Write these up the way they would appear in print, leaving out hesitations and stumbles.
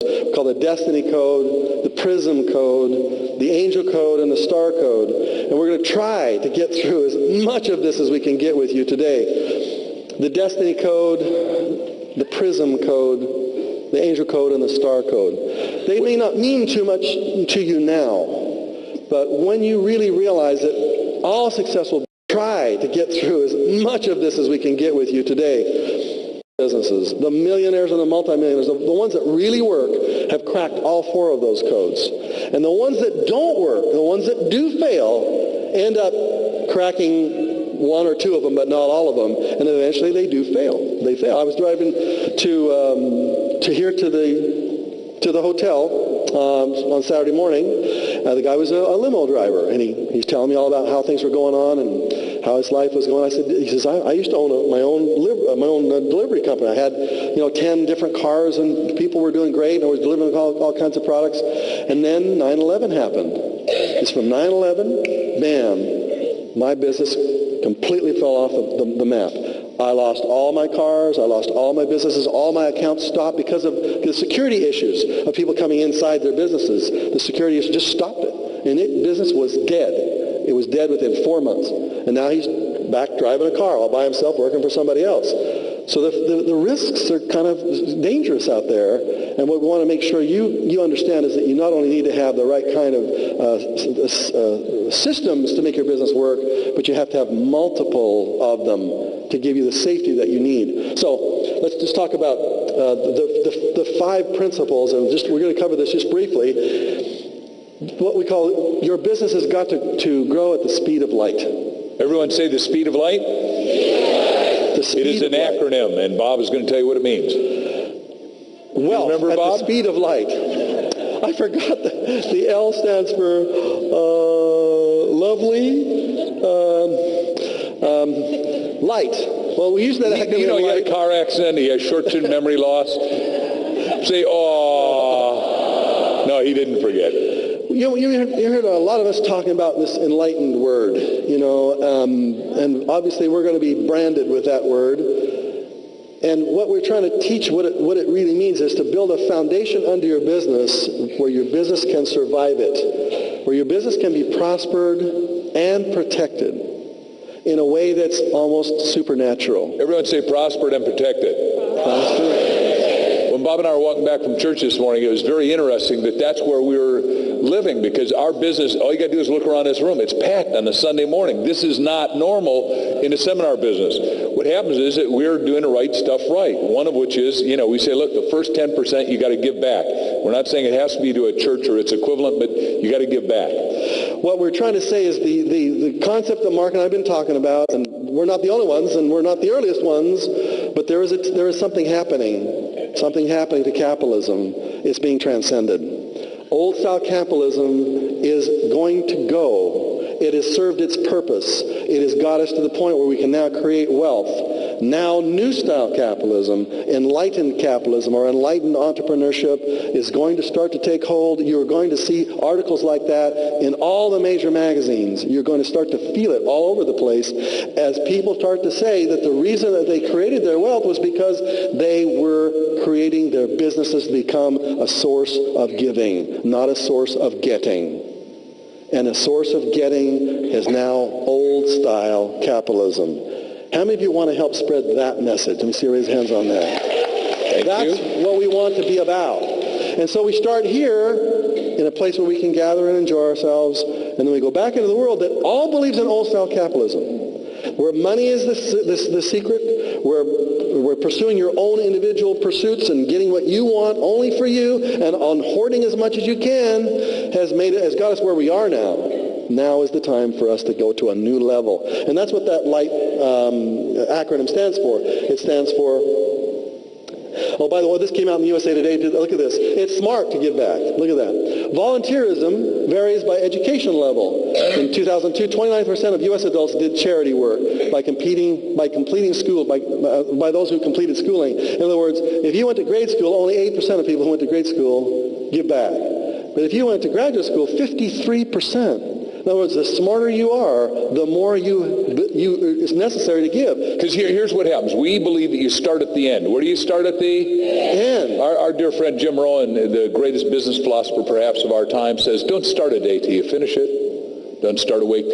called the Destiny Code, the Prism Code, the Angel Code, and the Star Code. And we're going to try to get through as much of this as we can get with you today. The Destiny Code, the Prism Code, the Angel Code, and the Star Code. They may not mean too much to you now, but when you really realize that all successful try to get through as much of this as we can get with you today. Businesses, the millionaires and the multimillionaires, the ones that really work have cracked all four of those codes. And the ones that don't work, the ones that do fail, end up cracking one or two of them, but not all of them. And eventually they do fail. They fail. I was driving to the hotel on Saturday morning. The guy was a limo driver, and he's telling me all about how things were going on and how his life was going. He says, I used to own my own delivery company. I had 10 different cars, and people were doing great, and I was delivering all kinds of products. And then 9/11 happened. It's from 9/11, bam, my business completely fell off the map. I lost all my cars, I lost all my businesses, all my accounts stopped because of the security issues of people coming inside their businesses. The security issues just stopped it. And business was dead. It was dead within 4 months. And now he's back driving a car all by himself, working for somebody else. So the risks are kind of dangerous out there. And what we want to make sure you understand is that you not only need to have the right kind of systems to make your business work, but you have to have multiple of them to give you the safety that you need. So let's just talk about the 5 principles, and we're going to cover this just briefly. What we call, your business has got to grow at the speed of light. Everyone say the speed of light? It is an acronym, and Bob is going to tell you what it means. Well, remember, at Bob? The speed of light. I forgot the L stands for lovely, light. Well, we use that acronym. He had a car accident. He has short-term memory loss. Say, oh. No, he didn't forget. You heard a lot of us talking about this enlightened word, and obviously we're going to be branded with that word. And what we're trying to teach, what it really means is to build a foundation under your business where your business can survive it, where your business can be prospered and protected in a way that's almost supernatural. Everyone say prospered and protected. Prospered. When Bob and I were walking back from church this morning, it was very interesting that that's where we were living, because our business, all you got to do is look around this room. It's packed on a Sunday morning. This is not normal in a seminar business. What happens is that we're doing the right stuff right. One of which is, we say, look, the first 10% you got to give back. We're not saying it has to be to a church or its equivalent, but you got to give back. What we're trying to say is the concept that Mark and I have been talking about, and we're not the only ones, and we're not the earliest ones, but there is something happening to capitalism. It's being transcended. Old-style capitalism is going to go. It has served its purpose. It has got us to the point where we can now create wealth. Now, new-style capitalism, enlightened capitalism, or enlightened entrepreneurship is going to start to take hold. You're going to see articles like that in all the major magazines. You're going to start to feel it all over the place as people start to say that the reason that they created their wealth was because they were creating their businesses to become a source of giving, not a source of getting. And a source of getting is now old-style capitalism. How many of you want to help spread that message? Let me see you raise hands on that. That's what we want to be about. And so we start here in a place where we can gather and enjoy ourselves, and then we go back into the world that all believes in old-style capitalism, where money is the secret, where we're pursuing your own individual pursuits and getting what you want only for you, and on hoarding as much as you can has got us where we are now. Now is the time for us to go to a new level. And that's what that LIGHT acronym stands for. It stands for, oh, by the way, this came out in the USA Today. Look at this. It's smart to give back. Look at that. Volunteerism varies by education level. In 2002, 29% of U.S. adults did charity work by completing school, by those who completed schooling. In other words, if you went to grade school, only 8% of people who went to grade school give back. But if you went to graduate school, 53% In other words, the smarter you are, the more it's necessary to give. Because here's what happens. We believe that you start at the end. Where do you start at the end? Our dear friend Jim Rohn, the greatest business philosopher perhaps of our time, says, don't start a day till you finish it. Don't start a week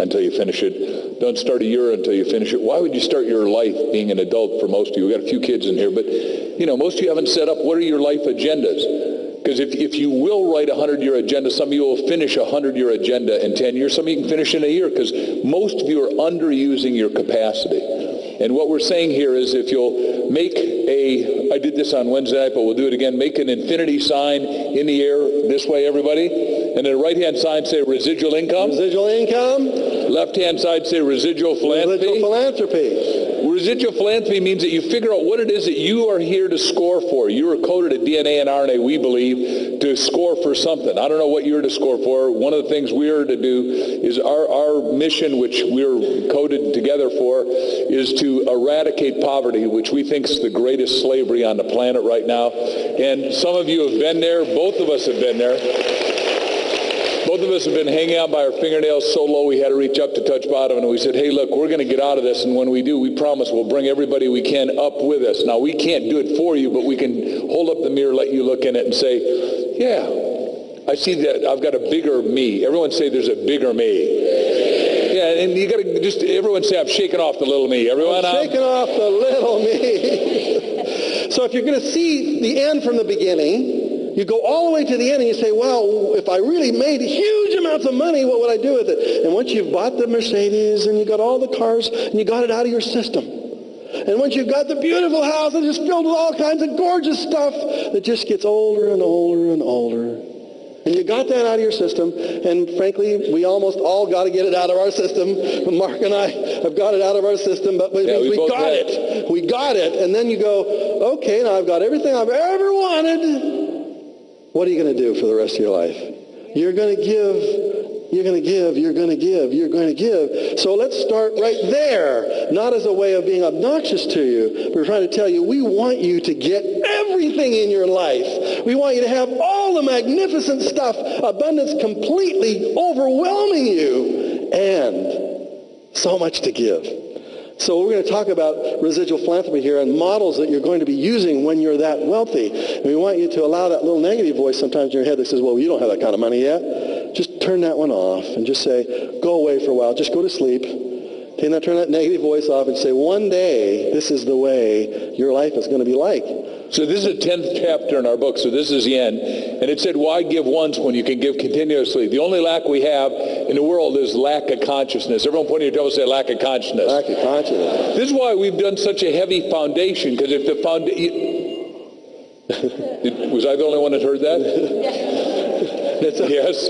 until you finish it. Don't start a year until you finish it. Why would you start your life being an adult for most of you? We've got a few kids in here, but most of you haven't set up what are your life agendas. Because if you will write a 100-year agenda, some of you will finish a 100-year agenda in 10 years. Some of you can finish in a year because most of you are underusing your capacity. And what we're saying here is if you'll make I did this on Wednesday night, but we'll do it again, make an infinity sign in the air this way, everybody. And then the right-hand side say residual income. Residual income. Left-hand side say residual philanthropy. Residual philanthropy. Residual philanthropy means that you figure out what it is that you are here to score for. You are coded at DNA and RNA, we believe, to score for something. I don't know what you're to score for. One of the things we are to do is our mission, which we're coded together for, is to eradicate poverty, which we think is the greatest slavery on the planet right now. And some of you have been there. Both of us have been there. Both of us have been hanging out by our fingernails so low we had to reach up to touch bottom, and we said, hey, look, we're going to get out of this, and when we do, we promise we'll bring everybody we can up with us. Now, we can't do it for you, but we can hold up the mirror, let you look in it, and say, yeah, I see that I've got a bigger me. Everyone say there's a bigger me. Yeah, and you got to just, everyone say, I'm shaking off the little me. Everyone, I'm shaking off the little me. So if you're going to see the end from the beginning, you go all the way to the end and you say, well, if I really made huge amounts of money, what would I do with it? And once you've bought the Mercedes and you got all the cars and you got it out of your system, and once you've got the beautiful house that's just filled with all kinds of gorgeous stuff that just gets older and older and older, and you got that out of your system, and frankly, we almost all got to get it out of our system. Mark and I have got it out of our system, but we got it. We got it. And then you go, okay, now I've got everything I've ever wanted. What are you going to do for the rest of your life? You're going to give, you're going to give, you're going to give, you're going to give. So let's start right there, not as a way of being obnoxious to you, but we're trying to tell you we want you to get everything in your life. We want you to have all the magnificent stuff, abundance completely overwhelming you, and so much to give. So we're going to talk about residual philanthropy here and models that you're going to be using when you're that wealthy. And we want you to allow that little negative voice sometimes in your head that says, well, you don't have that kind of money yet. Just turn that one off and just say, go away for a while. Just go to sleep. Turn that negative voice off and say, one day, this is the way your life is going to be like. So this is the 10th chapter in our book, so this is the end. And it said, why give once when you can give continuously? The only lack we have in the world is lack of consciousness. Everyone point at your devil and say, lack of consciousness. Lack of consciousness. This is why we've done such a heavy foundation, because if the foundation... Was I the only one that heard that? Yes.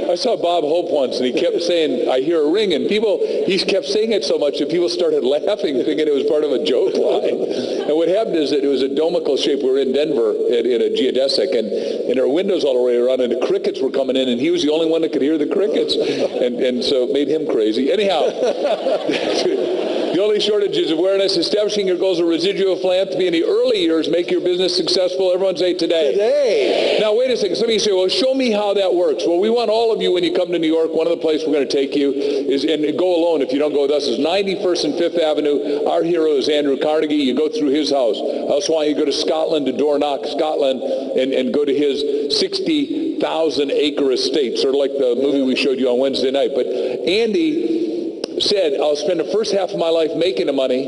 I saw Bob Hope once, and he kept saying, I hear a ring, and he kept saying it so much that people started laughing, thinking it was part of a joke line. And what happened is that it was a domical shape. We were in Denver in a geodesic, and there were windows all the way around, and the crickets were coming in, and he was the only one that could hear the crickets. And so it made him crazy. Anyhow, the only shortage is awareness. Establishing your goals of residual philanthropy in the early years make your business successful. Everyone say today. Today. Now, wait a second. Some of you say, well, show me how that works. Well, we want all of you, when you come to New York, one of the places we're going to take you is, and go alone if you don't go with us, is 91st and 5th Avenue. Our hero is Andrew Carnegie. You go through his house. I also want you to go to Scotland, to Dornoch, Scotland, and go to his 60,000 acre estate, sort of like the movie we showed you on Wednesday night. But Andy said, I'll spend the first half of my life making the money,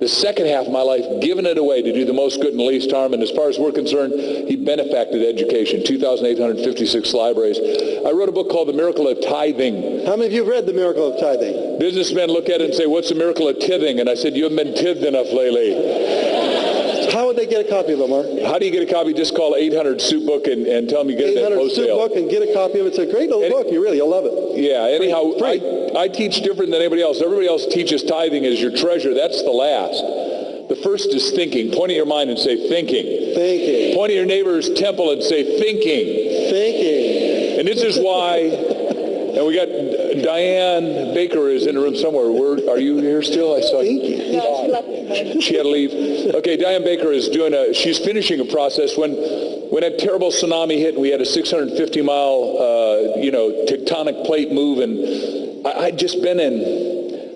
the second half of my life giving it away to do the most good and least harm. And as far as we're concerned, he benefacted education, 2,856 libraries. I wrote a book called The Miracle of Tithing. How many of you have read The Miracle of Tithing? Businessmen look at it and say, what's the miracle of tithing? And I said, you haven't been tithed enough lately. How would they get a copy of it, Mark? How do you get a copy? Just call 800 Soup Book and tell them you get it at 800 wholesale. Soup Book and get a copy of it. It's a great little book. You'll love it. Yeah, anyhow, Free. I teach different than anybody else. Everybody else teaches tithing as your treasure. That's the last. The first is thinking. Point at your mind and say thinking. Thinking. Point at your neighbor's temple and say thinking. Thinking. And this is why, and we got Diane Baker is in the room somewhere. Are you here still? I saw you. No, she left. She had to leave. Okay, Diane Baker is she's finishing a process. When that terrible tsunami hit, we had a 650-mile, tectonic plate move, and I'd just been in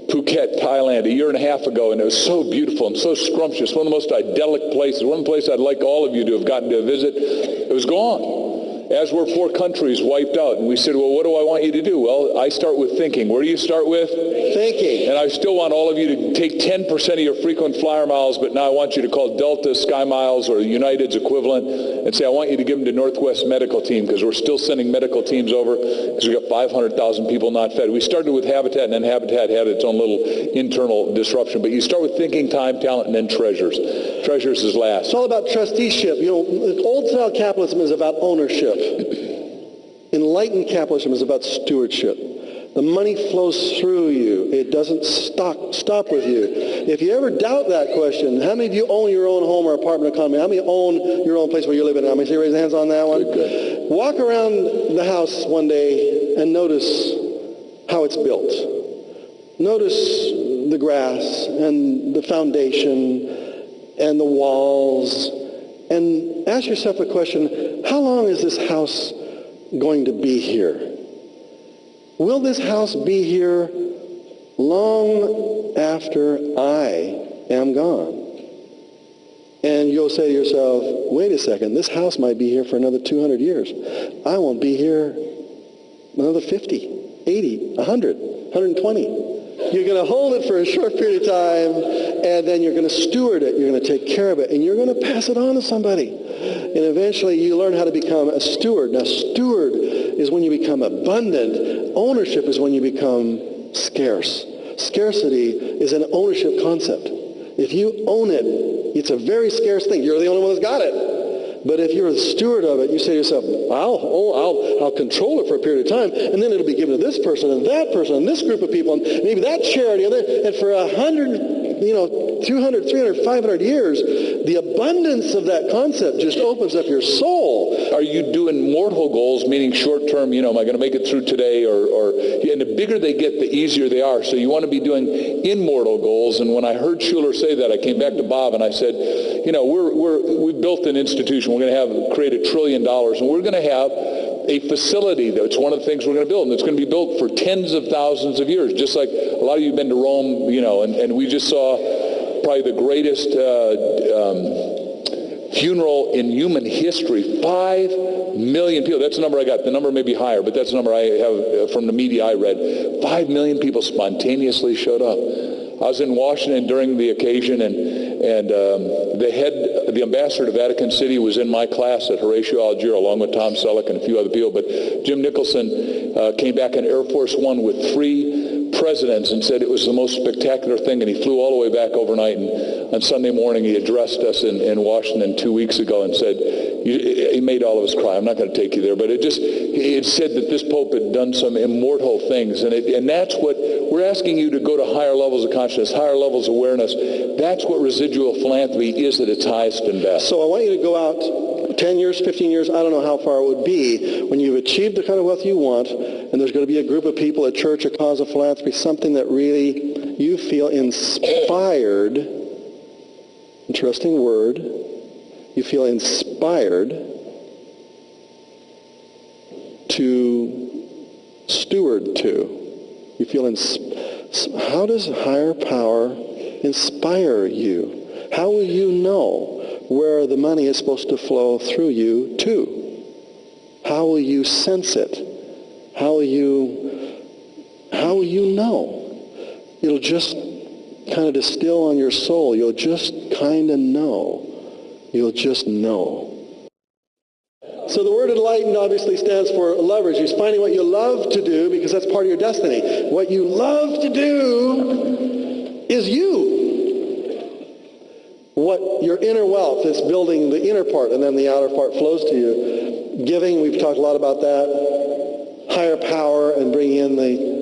Phuket, Thailand, a year and a half ago, and it was so beautiful and so scrumptious. One of the most idyllic places. One place I'd like all of you to have gotten to visit. It was gone. As were 4 countries wiped out. And we said, well, what do I want you to do? Well, I start with thinking. Where do you start with? Thinking. And I still want all of you to take 10% of your frequent flyer miles, but now I want you to call Delta Sky Miles or United's equivalent and say, I want you to give them to Northwest Medical Team, because we're still sending medical teams over because we've got 500,000 people not fed. We started with Habitat, and then Habitat had its own little internal disruption. But you start with thinking, time, talent, and then treasures. Treasures is last. It's all about trusteeship. Old-style capitalism is about ownership. Enlightened capitalism is about stewardship. The money flows through you. It doesn't stop with you. If you ever doubt that question, how many of you own your own home or apartment or condo? How many own your own place where you live in? How many? Raise your hands on that one. Good. Walk around the house one day and notice how it's built. Notice the grass and the foundation and the walls, and ask yourself the question, how long is this house going to be here? Will this house be here long after I am gone? And you'll say to yourself, wait a second, this house might be here for another 200 years. I won't be here another 50, 80, 100, 120. You're going to hold it for a short period of time, and then you're going to steward it. You're going to take care of it, and you're going to pass it on to somebody. And eventually you learn how to become a steward. Now, steward is when you become abundant. Ownership is when you become scarce. Scarcity is an ownership concept. If you own it, it's a very scarce thing. You're the only one that's got it. But if you're a steward of it, you say to yourself, I'll control it for a period of time, and then it'll be given to this person and that person and this group of people and maybe that charity, and for 100, 200, 300, 500 years, the abundance of that concept just opens up your soul. Are you doing mortal goals, meaning short-term, am I going to make it through today? And the bigger they get, the easier they are. So you want to be doing immortal goals. And when I heard Schuller say that, I came back to Bob and I said, we've built an institution. We're going to create $1 trillion, and we're going to have a facility that's one of the things we're going to build, and it's going to be built for tens of thousands of years, just like a lot of you have been to Rome, and we just saw probably the greatest funeral in human history. 5 million people. That's the number I got. The number may be higher, but that's the number I have from the media I read. 5 million people spontaneously showed up. I was in Washington during the occasion, and the ambassador to Vatican City was in my class at Horatio Algier, along with Tom Selleck and a few other people. But Jim Nicholson came back in Air Force One with 3 presidents and said it was the most spectacular thing, and he flew all the way back overnight. And on Sunday morning, he addressed us in Washington 2 weeks ago and said, he made all of us cry. I'm not going to take you there, but it said that this Pope had done some immortal things, and that's what we're asking you to go to higher levels of consciousness, higher levels of awareness. That's what residual philanthropy is at its highest and best. So I want you to go out 10 years, 15 years, I don't know how far it would be, when you've achieved the kind of wealth you want, and there's going to be a group of people, a church, a cause of philanthropy, something that really you feel inspired, interesting word, you feel inspired to steward to. You feel how does higher power inspire you? How will you know where the money is supposed to flow through you to? How will you sense it? How will you know? It'll just kind of distill on your soul. You'll just kind of know. You'll just know. So the word enlightened obviously stands for leverage. It's finding what you love to do, because that's part of your destiny. What you love to do is you. What your inner wealth is building the inner part, and then the outer part flows to you. Giving, we've talked a lot about that. Higher power and bringing in the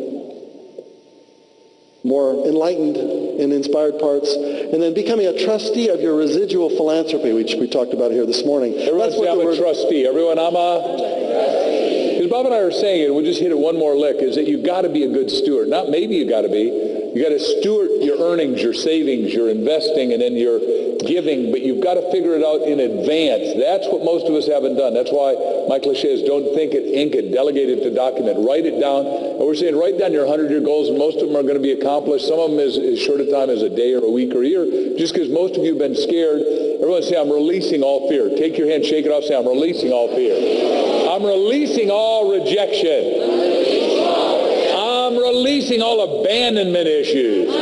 more enlightened and inspired parts, and then becoming a trustee of your residual philanthropy, which we talked about here this morning. Everyone say I'm a trustee. Everyone, I'm a... Because Bob and I are saying, and we'll just hit it one more lick, is that you've got to be a good steward. Not maybe you got to be. You got to steward your earnings, your savings, your investing, and then your giving, but you've got to figure it out in advance. That's what most of us haven't done. That's why my cliche is don't think it, ink it, delegate it to document. Write it down. And we're saying write down your 100-year goals, and most of them are going to be accomplished. Some of them is short a time as a day or a week or a year, just because most of you have been scared. Everyone say, I'm releasing all fear. Take your hand, shake it off, say, I'm releasing all fear. I'm releasing all rejection. I'm releasing all abandonment issues.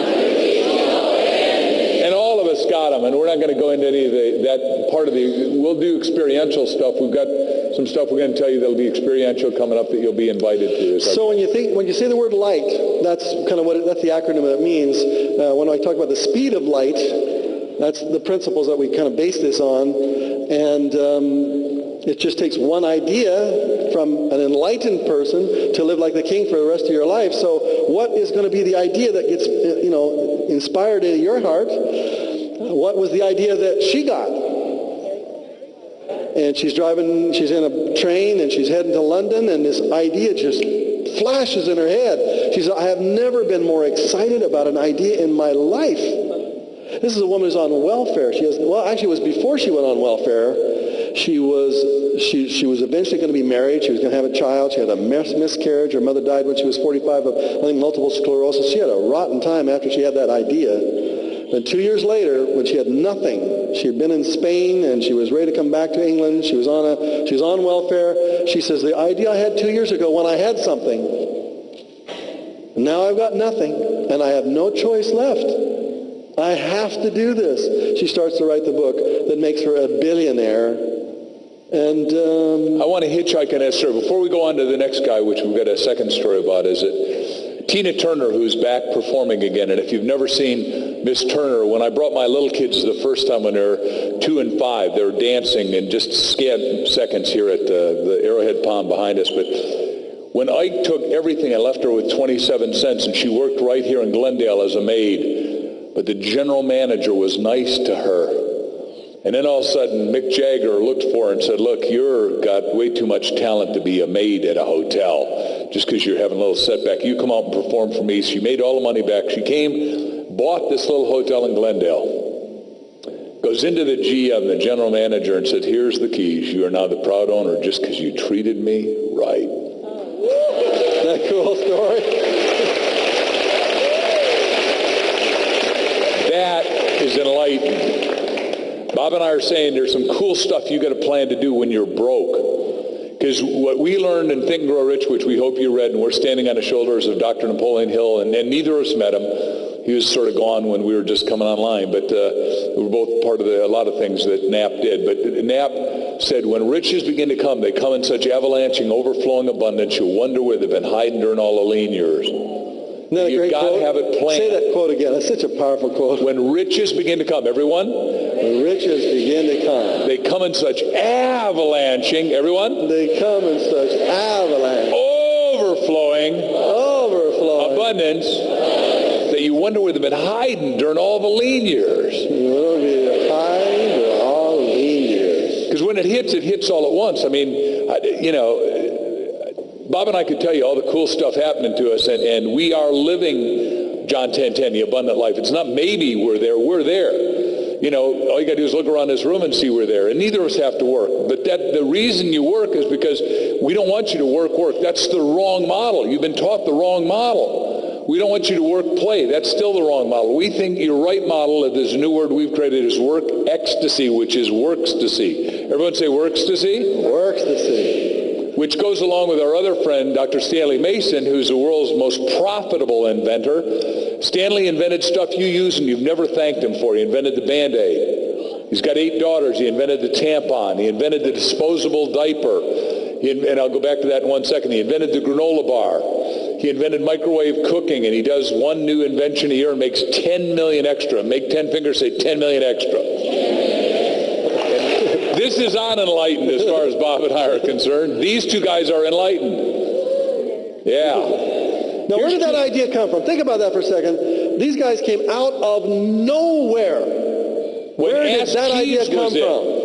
And all of us got them, and we're not going to go into any of that part of we'll do experiential stuff. We've got some stuff we're going to tell you that'll be experiential coming up that you'll be invited to. So when you say the word light, that's kind of that's the acronym that it means. When I talk about the speed of light, that's the principles that we kind of base this on. And it just takes one idea from an enlightened person to live like the king for the rest of your life. So what is going to be the idea that gets, inspired into your heart? What was the idea that she got? And she's in a train and she's heading to London, and this idea just flashes in her head. She said, I have never been more excited about an idea in my life. This is a woman who's on welfare. Actually it was before she went on welfare. She was eventually going to be married. She was going to have a child. She had a miscarriage. Her mother died when she was 45 of, I think, multiple sclerosis. She had a rotten time after she had that idea. Then 2 years later, when she had nothing, she had been in Spain and she was ready to come back to England. She was on welfare. She says, the idea I had 2 years ago when I had something, now I've got nothing and I have no choice left. I have to do this. She starts to write the book that makes her a billionaire. And I want to hitchhike on that story. Before we go on to the next guy, which we've got a second story about, is it Tina Turner, who's back performing again. And if you've never seen Miss Turner, when I brought my little kids the first time when they were 2 and 5, they were dancing in just scant seconds here at the Arrowhead Pond behind us. But when Ike took everything and left her with 27 cents, and she worked right here in Glendale as a maid, but the general manager was nice to her. And then all of a sudden, Mick Jagger looked for her and said, look, you've got way too much talent to be a maid at a hotel just because you're having a little setback. You come out and perform for me. She made all the money back. She came, bought this little hotel in Glendale, goes into the GM, the general manager, and said, here's the keys. You are now the proud owner just because you treated me right. Isn't that a cool story? That is enlightened. Bob and I are saying there's some cool stuff you got to plan to do when you're broke. Because what we learned in Think and Grow Rich, which we hope you read, and we're standing on the shoulders of Dr. Napoleon Hill, and neither of us met him. He was sort of gone when we were just coming online, but we were both part of a lot of things that Knapp did. But Knapp said, when riches begin to come, they come in such avalanching, overflowing abundance, you'll wonder where they've been hiding during all the lean years. You've got to have it planned. Say that quote again. That's such a powerful quote. When riches begin to come, everyone? When riches begin to come. They come in such avalanching, everyone? They come in such avalanche. Overflowing. Abundance. That you wonder where they've been hiding during all the lean years. You will be hiding during all the lean years. Because when it hits all at once. I mean, Bob and I could tell you all the cool stuff happening to us, and we are living John 10:10, the abundant life. It's not maybe we're there. All you got to do is look around this room and see we're there. And neither of us have to work. But the reason you work is because we don't want you to work. That's the wrong model. You've been taught the wrong model. We don't want you to work play. That's still the wrong model. We think your right model, there's a new word we've created, is work ecstasy, which is works-to-see. Everyone say works-to-see? Works-to-see. Which goes along with our other friend, Dr. Stanley Mason, who's the world's most profitable inventor. Stanley invented stuff you use and you've never thanked him for. He invented the Band-Aid. He's got 8 daughters. He invented the tampon. He invented the disposable diaper. And I'll go back to that in 1 second. He invented the granola bar. He invented microwave cooking, and he does one new invention a year and makes 10 million extra. Make 10 fingers, say 10 million extra. This is unenlightened as far as Bob and I are concerned. These two guys are enlightened. Yeah. Now, where did that idea come from? Think about that for a second. These guys came out of nowhere. Where did that idea come from?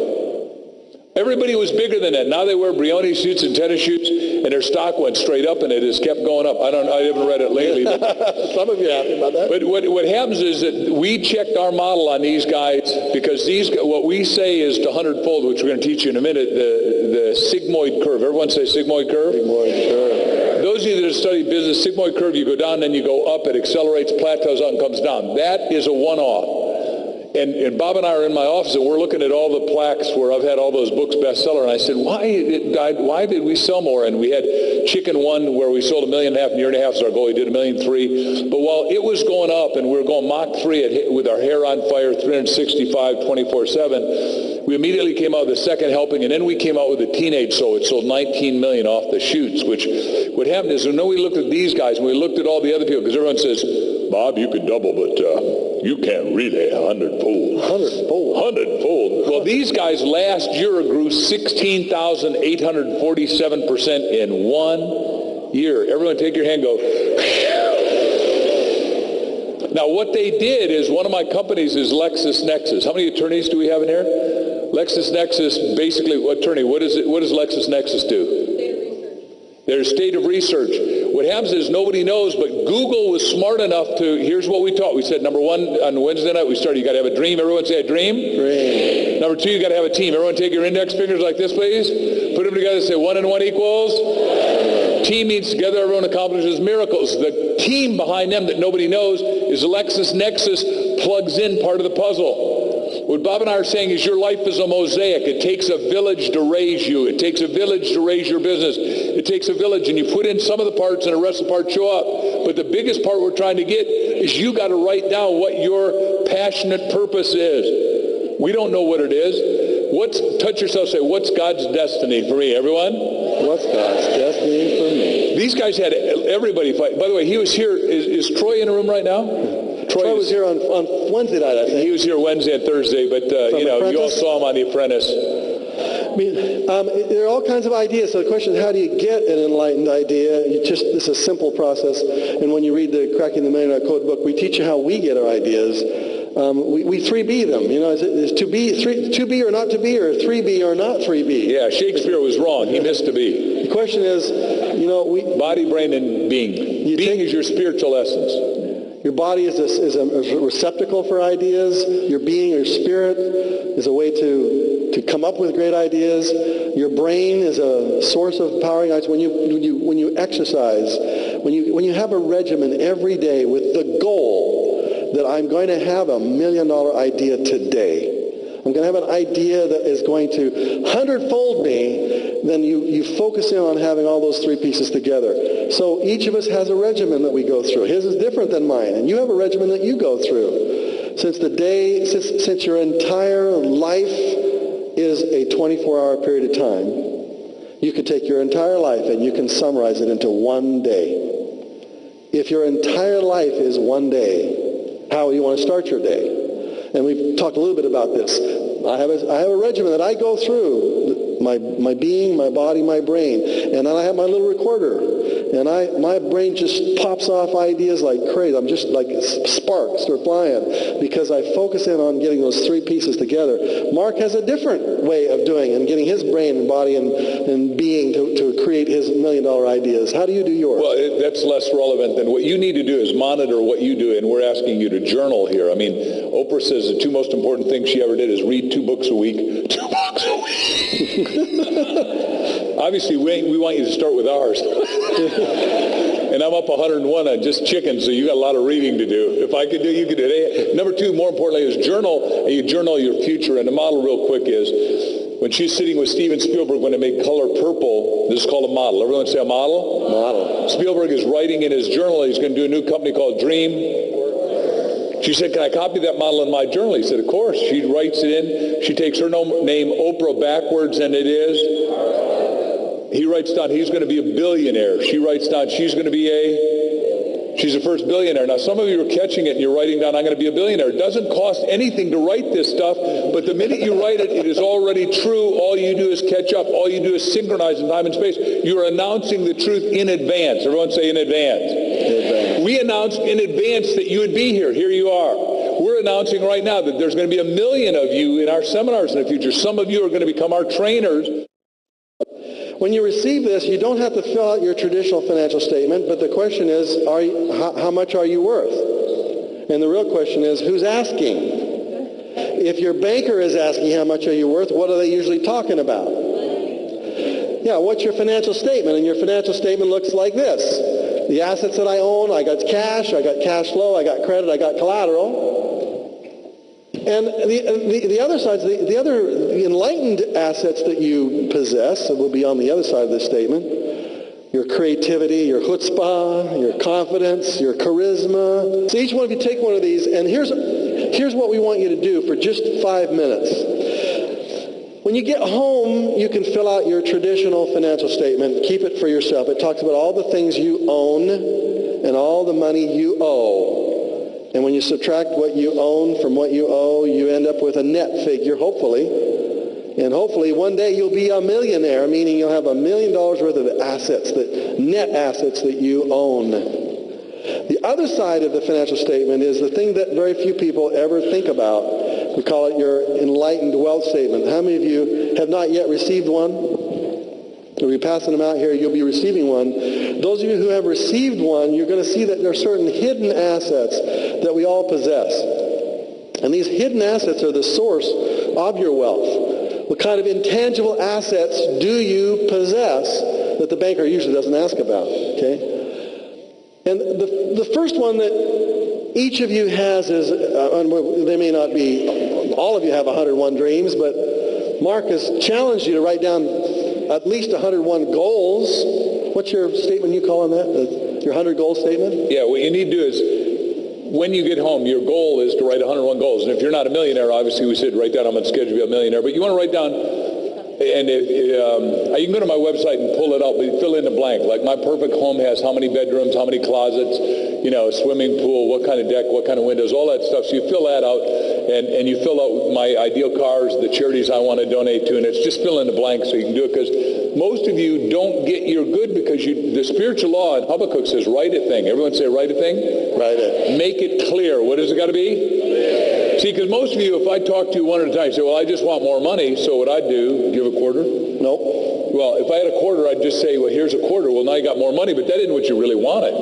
Everybody was bigger than that. Now they wear Brioni suits and tennis shoes, and their stock went straight up, and it has kept going up. I haven't read it lately. But some of you are happy about that. But what happens is that we checked our model on these guys because what we say is to 100-fold, which we're going to teach you in a minute, the sigmoid curve. Everyone say sigmoid curve? Sigmoid curve. Those of you that have studied business, sigmoid curve, you go down, then you go up, it accelerates, plateaus out, and comes down. That is a one-off. And Bob and I are in my office, and we're looking at all the plaques where I've had all those books bestseller, and I said, why did we sell more? And we had Chicken One, where we sold $1.5 million in a year and a half as our goal. We did $1.3 million. But while it was going up, and we were going Mach 3 with our hair on fire, 365, 24/7, we immediately came out with the second helping, and then we came out with a teenage soul. It sold $19 million off the shoots, which what happened is, when we looked at these guys, and we looked at all the other people, because everyone says, Bob, you could double, but you can't relay 100-fold. 100-fold. 100-fold. Well, these guys last year grew 16,847% in 1 year. Everyone take your hand and go. Now, what they did is, one of my companies is LexisNexis. How many attorneys do we have in here? LexisNexis, basically, what does LexisNexis do? Their state of research. What happens is nobody knows, but Google was smart enough to, here's what we taught. We said, number one, on Wednesday night, we started, you got to have a dream. Everyone say a dream. Dream. Number two, you got to have a team. Everyone take your index fingers like this, please. Put them together and say 1 and 1 equals. Team means together, everyone accomplishes miracles. The team behind them that nobody knows is LexisNexis plugs in part of the puzzle. What Bob and I are saying is your life is a mosaic. It takes a village to raise you. It takes a village to raise your business. It takes a village, and you put in some of the parts, and the rest of the parts show up. But the biggest part we're trying to get is you got to write down what your passionate purpose is. We don't know what it is. Touch yourself, say, what's God's destiny for me? Everyone? What's God's destiny for me? These guys had everybody fight. By the way, he was here. Is Troy in the room right now? Troy was here on Wednesday night, I think. He was here Wednesday and Thursday, but you all saw him on The Apprentice. I mean, there are all kinds of ideas. So the question is, how do you get an enlightened idea? This is a simple process. And when you read the Cracking the Millionaire Code book, we teach you how we get our ideas. We 3B them. Is to be or not to be, or 3B or not 3B? Yeah, Shakespeare was wrong. He missed to be. The question is, body, brain, and being. Being is your spiritual essence. Your body is a receptacle for ideas. Your being, your spirit, is a way to come up with great ideas. Your brain is a source of powering ideas. When you exercise, when you have a regimen every day with the goal that I'm going to have $1 million idea today, I'm going to have an idea that is going to 100-fold me, then you focus in on having all those three pieces together. So each of us has a regimen that we go through. His is different than mine, and you have a regimen that you go through. Since your entire life is a 24-hour period of time, you can take your entire life and you can summarize it into one day. If your entire life is one day, how do you want to start your day? And we've talked a little bit about this. I have a regimen that I go through, my being, my body, my brain. And then I have my little recorder. And my brain just pops off ideas like crazy. I'm just like sparks are flying because I focus in on getting those three pieces together. Mark has a different way of doing it and getting his brain and body and being to create his $1 million ideas. How do you do yours? Well, that's less relevant than what you need to do is monitor what you do, and we're asking you to journal here. I mean, Oprah says the two most important things she ever did is read 2 books a week. 2 books a week! Obviously, we want you to start with ours. And I'm up 101 on just chicken, so you got a lot of reading to do. If I could do, you could do it. Number 2, more importantly, is journal, and you journal your future. And the model real quick is, when she's sitting with Steven Spielberg when they made Color Purple, this is called a model. Everyone say a model? Model. Spielberg is writing in his journal, he's going to do a new company called Dream. She said, can I copy that model in my journal? He said, of course. She writes it in. She takes her name, Oprah, backwards, and it is... He writes down he's going to be a billionaire. She writes down she's going to be she's the first billionaire. Now, some of you are catching it and you're writing down, I'm going to be a billionaire. It doesn't cost anything to write this stuff, but the minute you write it, it is already true. All you do is catch up. All you do is synchronize in time and space. You're announcing the truth in advance. Everyone say in advance. We announced in advance that you would be here. Here you are. We're announcing right now that there's going to be 1 million of you in our seminars in the future. Some of you are going to become our trainers. When you receive this, you don't have to fill out your traditional financial statement, but the question is, how much are you worth? And the real question is, who's asking? If your banker is asking how much are you worth, what are they usually talking about? Yeah, what's your financial statement? And your financial statement looks like this. The assets that I own, I got cash flow, I got credit, I got collateral. And the other side, the other enlightened assets that you possess, that will be on the other side of this statement, your creativity, your chutzpah, your confidence, your charisma. So each one of you take one of these, and here's what we want you to do for just 5 minutes. When you get home, you can fill out your traditional financial statement, keep it for yourself. It talks about all the things you own and all the money you owe. And when you subtract what you own from what you owe, you end up with a net figure, hopefully. And hopefully one day you'll be a millionaire, meaning you'll have $1 million worth of assets, net assets that you own. The other side of the financial statement is the thing that very few people ever think about. We call it your enlightened wealth statement. How many of you have not yet received one? We'll be passing them out here. You'll be receiving one. Those of you who have received one, you're going to see that there are certain hidden assets that we all possess. And these hidden assets are the source of your wealth. What kind of intangible assets do you possess that the banker usually doesn't ask about? Okay? And the first one that each of you has is, they may not be, all of you have 101 dreams, but Mark has challenged you to write down at least 101 goals. What's your statement you call on that? Your 100 goal statement? Yeah, what you need to do is, when you get home, your goal is to write 101 goals. And if you're not a millionaire, obviously we said write down, I'm going to schedule to be a millionaire. But you want to write down, and you can go to my website and pull it out, but you fill in the blank. Like my perfect home has how many bedrooms, how many closets, swimming pool, what kind of deck, what kind of windows, all that stuff. So you fill that out, and you fill out my ideal cars, the charities I want to donate to, and it's just fill in the blank so you can do it, because most of you don't get your good because the spiritual law in Habakkuk says write a thing. Everyone say write a thing? Write it. Make it clear. What does it got to be? Clear. See, because most of you, if I talk to you one at a time, you say, well, I just want more money, so what I'd do, give a quarter? Nope. Well, if I had a quarter, I'd just say, well, here's a quarter. Well, now you got more money, but that isn't what you really wanted.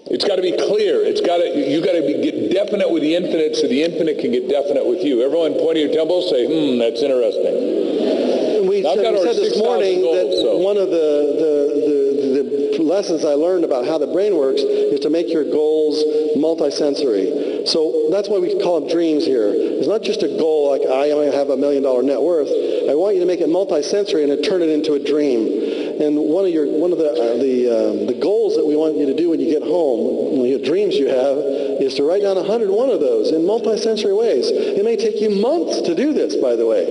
It's got to be clear. You got to get definite with the infinite so the infinite can get definite with you. Everyone point at your temples, say, that's interesting. We said this morning that one of the lessons I learned about how the brain works is to make your goals multisensory. So that's why we call them dreams here. It's not just a goal like I only have $1 million net worth. I want you to make it multisensory and to turn it into a dream. And one of the goals that we want you to do when you get home, when you have dreams you have, is to write down 101 of those in multisensory ways. It may take you months to do this, by the way.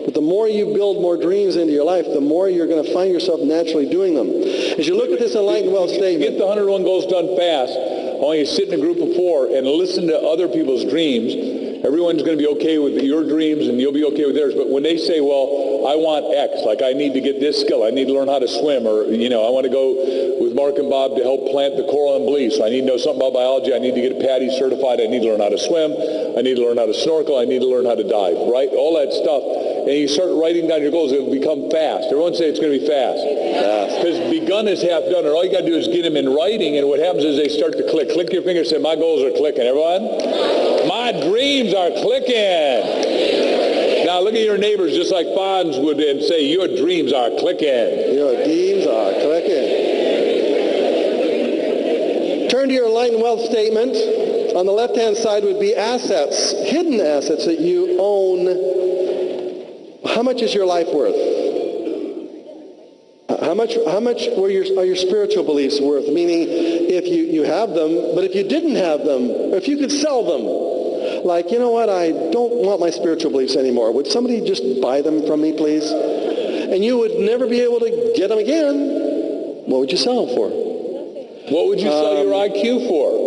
But the more you build more dreams into your life, the more you're going to find yourself naturally doing them. As you look at this enlightened wealth statement, get the 101 goals done fast. I want you to sit in a group of 4 and listen to other people's dreams. Everyone's going to be okay with your dreams and you'll be okay with theirs. But when they say, well, I want X, like I need to get this skill, I need to learn how to swim, or, I want to go with Mark and Bob to help plant the coral and bleach, so I need to know something about biology, I need to get PADI certified, I need to learn how to swim, I need to learn how to snorkel, I need to learn how to dive, right? All that stuff. And you start writing down your goals, it'll become fast. Everyone say it's going to be fast. Because begun is half done, and all you got to do is get them in writing, and what happens is they start to click. Click your finger and say, my goals are clicking. Everyone? My dreams are clicking. Now look at your neighbors just like Fonz would and say, your dreams are clicking. Your dreams are clicking. Turn to your enlightened wealth statement. On the left-hand side would be assets, hidden assets that you own. How much is your life worth? How much are your spiritual beliefs worth? Meaning, if you have them, but if you didn't have them, or if you could sell them, like, you know what, I don't want my spiritual beliefs anymore. Would somebody just buy them from me, please? And you would never be able to get them again. What would you sell them for? What would you sell your IQ for?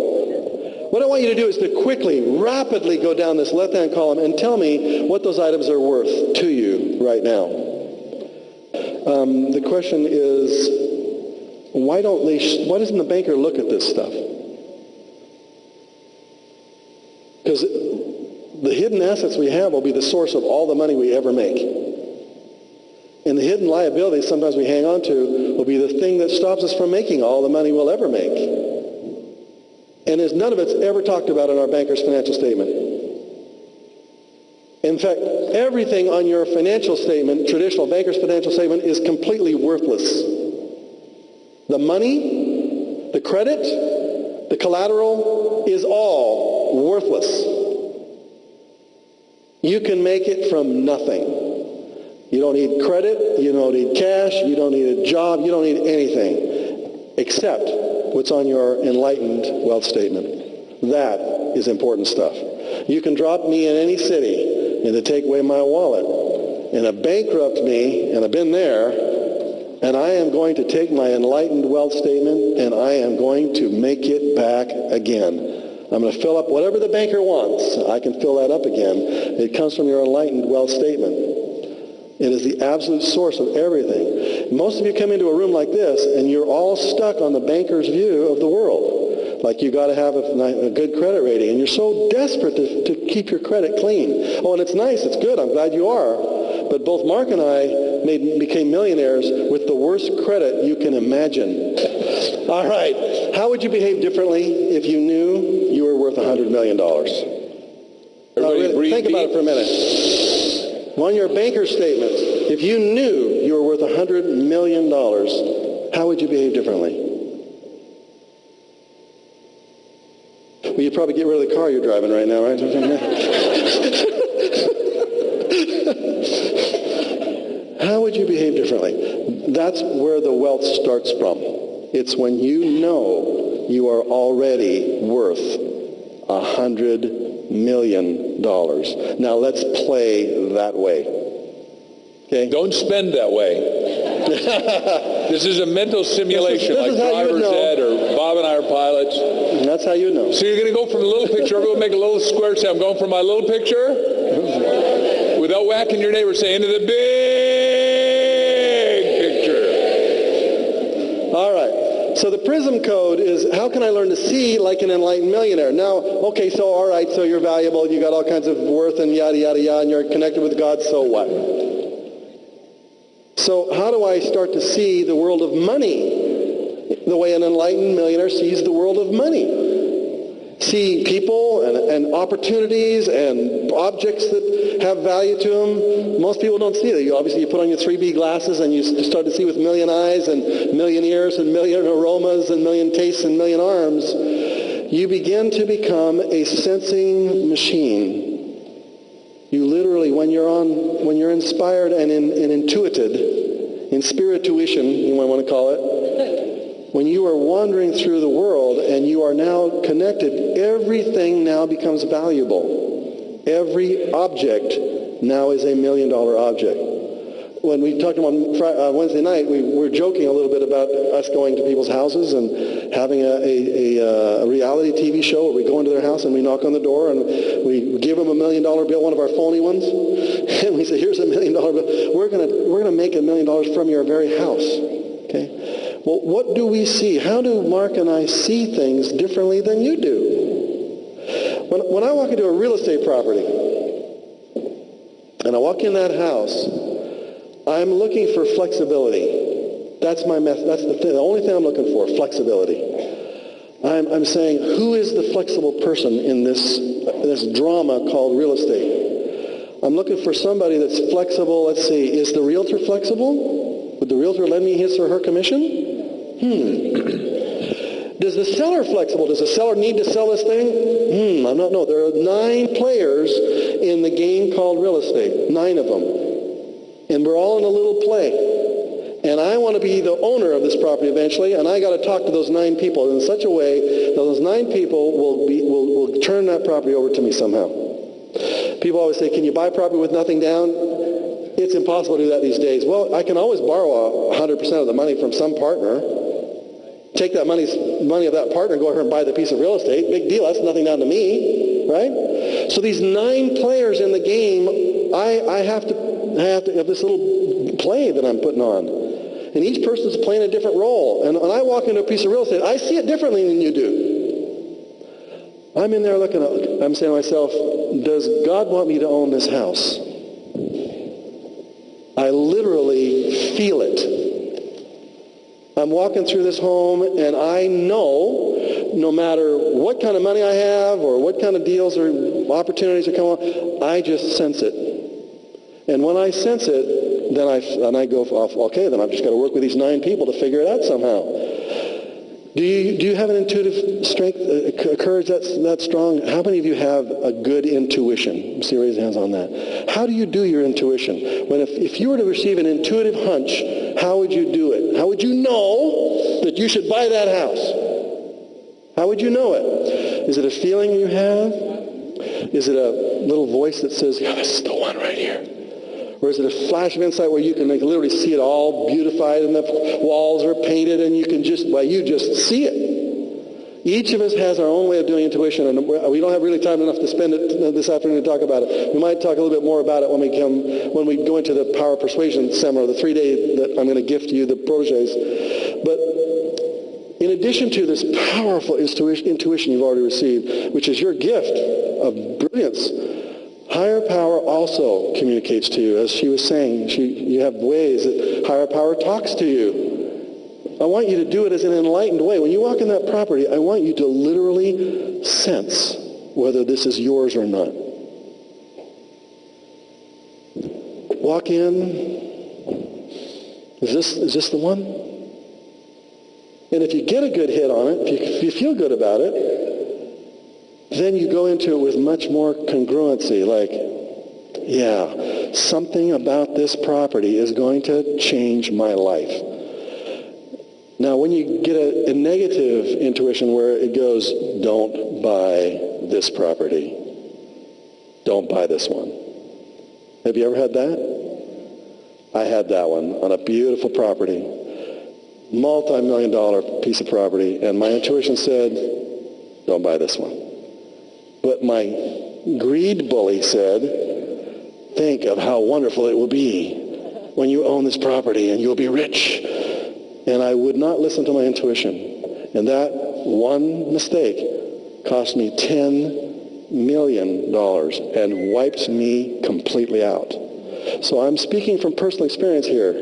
What I want you to do is to quickly, rapidly go down this left-hand column and tell me what those items are worth to you right now. The question is, why doesn't the banker look at this stuff? Because the hidden assets we have will be the source of all the money we ever make. And the hidden liabilities sometimes we hang on to will be the thing that stops us from making all the money we'll ever make. And none of it's ever talked about in our banker's financial statement. In fact, everything on your financial statement, traditional banker's financial statement, is completely worthless. The money, the credit, the collateral is all worthless. You can make it from nothing. You don't need credit, you don't need cash, you don't need a job, you don't need anything except what's on your enlightened wealth statement. That is important stuff. You can drop me in any city and to take away my wallet and bankrupt me, and I've been there, and I am going to take my enlightened wealth statement and I am going to make it back again. I'm going to fill up whatever the banker wants. I can fill that up again. It comes from your enlightened wealth statement. It is the absolute source of everything. Most of you come into a room like this and you're all stuck on the banker's view of the world. Like you got to have a good credit rating, and you're so desperate to keep your credit clean. Oh, and it's nice, it's good, I'm glad you are. But both Mark and I became millionaires with the worst credit you can imagine. All right, how would you behave differently if you knew you were worth $100 million? Really, think about it for a minute. On your banker statement, if you knew you were worth $100 million, how would you behave differently? Well, you'd probably get rid of the car you're driving right now, right? How would you behave differently? That's where the wealth starts from. It's when you know you are already worth $100 million. Now let's play that way. Okay? Don't spend that way. This is a mental simulation, this like is driver's ed or Bob and I are pilots. And that's how you know. So you're going to go from the little picture, everyone make a little square, say, I'm going from my little picture, without whacking your neighbor, say, into the big picture. All right. So the PRISM code is, how can I learn to see like an enlightened millionaire? Now, okay, so all right, so you're valuable, you got all kinds of worth and yada, yada, yada, and you're connected with God, so what? So how do I start to see the world of money the way an enlightened millionaire sees the world of money? See people and opportunities and objects that have value to them. Most people don't see that. You put on your 3B glasses and you start to see with million eyes and million ears and million aromas and million tastes and million arms. You begin to become a sensing machine. You literally, when you're inspired and intuited, in spirituition, you might want to call it, when you are wandering through the world and you are now connected, everything now becomes valuable. Every object now is $1 million object. When we talked on Wednesday night, we were joking a little bit about us going to people's houses and having a reality TV show where we go into their house and we knock on the door and we give them $1 million bill, one of our phony ones, and we say, here's $1 million bill. We're gonna make $1 million from your very house. Okay. Well, what do we see? How do Mark and I see things differently than you do? When I walk into a real estate property and I walk in that house, I'm looking for flexibility. That's my method. That's the only thing I'm looking for, flexibility. I'm saying, who is the flexible person in this drama called real estate? I'm looking for somebody that's flexible. Let's see, is the realtor flexible? Would the realtor lend me his or her commission? Does the seller flexible? Does the seller need to sell this thing? I don't know. There are 9 players in the game called real estate, 9 of them. And we're all in a little play. And I want to be the owner of this property eventually, and I got to talk to those 9 people in such a way that those 9 people will turn that property over to me somehow. People always say, can you buy property with nothing down? It's impossible to do that these days. Well, I can always borrow 100% of the money from some partner, take that money of that partner and go ahead and buy the piece of real estate. Big deal. That's nothing down to me, right? So these 9 players in the game, I have to have this little play that I'm putting on. And each person's playing a different role. And when I walk into a piece of real estate, I see it differently than you do. I'm in there looking at, I'm saying to myself, does God want me to own this house? I literally feel it. I'm walking through this home, and I know no matter what kind of money I have or what kind of deals or opportunities are coming on, I just sense it. And when I sense it, then I go off, okay, then I've just got to work with these 9 people to figure it out somehow. Do you have an intuitive strength, courage that strong? How many of you have a good intuition? See, raise your hands on that. How do you do your intuition? When if you were to receive an intuitive hunch, how would you do it? How would you know that you should buy that house? How would you know it? Is it a feeling you have? Is it a little voice that says, yeah, this is the one right here? Or is it a flash of insight where you can literally see it all beautified and the walls are painted and you can just see it? Each of us has our own way of doing intuition, and we don't have really time enough to spend it this afternoon to talk about it. We might talk a little bit more about it when we go into the Power of Persuasion seminar, the 3-day that I'm going to gift you, the proteges. But in addition to this powerful intuition you've already received, which is your gift of brilliance, higher power also communicates to you. As she was saying, you have ways that higher power talks to you. I want you to do it as an enlightened way. When you walk in that property, I want you to literally sense whether this is yours or not. Walk in. Is this the one? And if you get a good hit on it, if you feel good about it, then you go into it with much more congruency, like, yeah, something about this property is going to change my life. Now, when you get a negative intuition where it goes, don't buy this property. Don't buy this one. Have you ever had that? I had that one on a beautiful property, multi-million-dollar piece of property, and my intuition said, don't buy this one. But my greed bully said, think of how wonderful it will be when you own this property and you'll be rich. And I would not listen to my intuition. And that one mistake cost me $10 million and wiped me completely out. So I'm speaking from personal experience here.